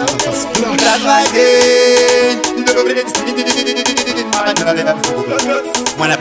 That's my game.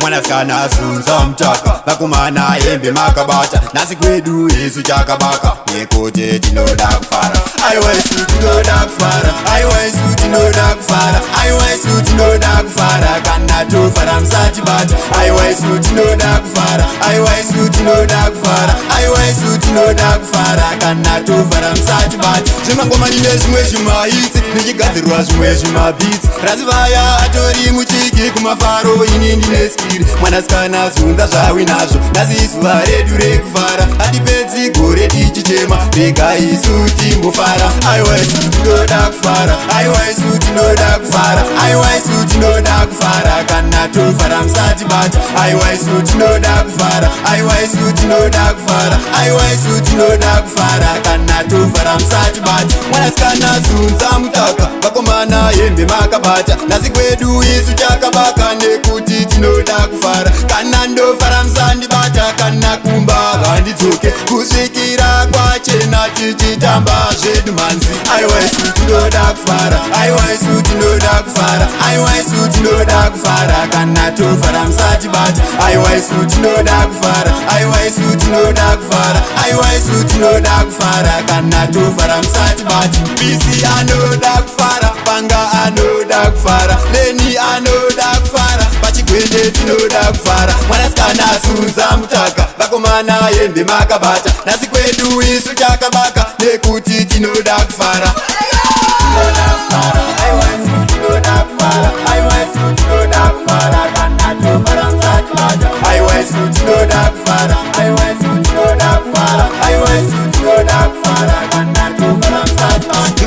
Mwana skana sunza mchaka Bakumana embe makabata Nasi kwedu isu chakabaka Nekote Tinoda kufara I want you Tinoda kufara I want you Tinoda kufara I want you Tinoda kufara Kana tufara msati bata I want you Tinoda kufara I want you Tinoda kufara I want you Tinoda kufara Kana tufara msati bata Shimangoma nile shimwe shima hiti Nijigazirwa shimwe shima beats Razivaya atori muchiki kumafaro ini ndine skiri Mwana skana sunza zvawi nazvo Nasi isu varedu rekufara Hatipedzi gore tichichema Bega isu timbofara I want you Tinoda kufara I want you Tinoda kufara I want you Tinoda kufara Kana tufara msati bata I want you Tinoda kufara I want you Tinoda kufara I want you Tinoda kufara Kana tufara msati bata Mwana skana sunza mutaka Bakomana embe makabata Nasi kwedu isu chakabaka Nekuti Tinoda kufara Kana ndofara msandi bata Kana kumba ganditsoke Kusvikira kwachena tichitamba zvedu manzi I want you Tinoda kufara I want you Tinoda kufara I want you Tinoda kufara Kana tofara msati bata I want you Tinoda kufara I want you Tinoda kufara I want you Tinoda kufara Kana tofara msati bata Bisi anoda kufara Panga anoda kufara Leni anoda kufara Pachikwende Tinoda kufara Mwana skana sunza mutaka Bakomana embe makabata Nasi kwedu isu chakabaka Nekuti Tinoda kufara Tinoda kufara I want you Tinoda kufara I want you Tinoda kufara Kana tofara msati bata I want you Tinoda kufara I want you Tinoda kufara I want you Tinoda kufara Kana tofara msati bata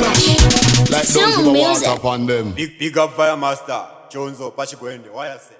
Like those who walk up on them. Big up fire master Chonzo Pachikwende why I say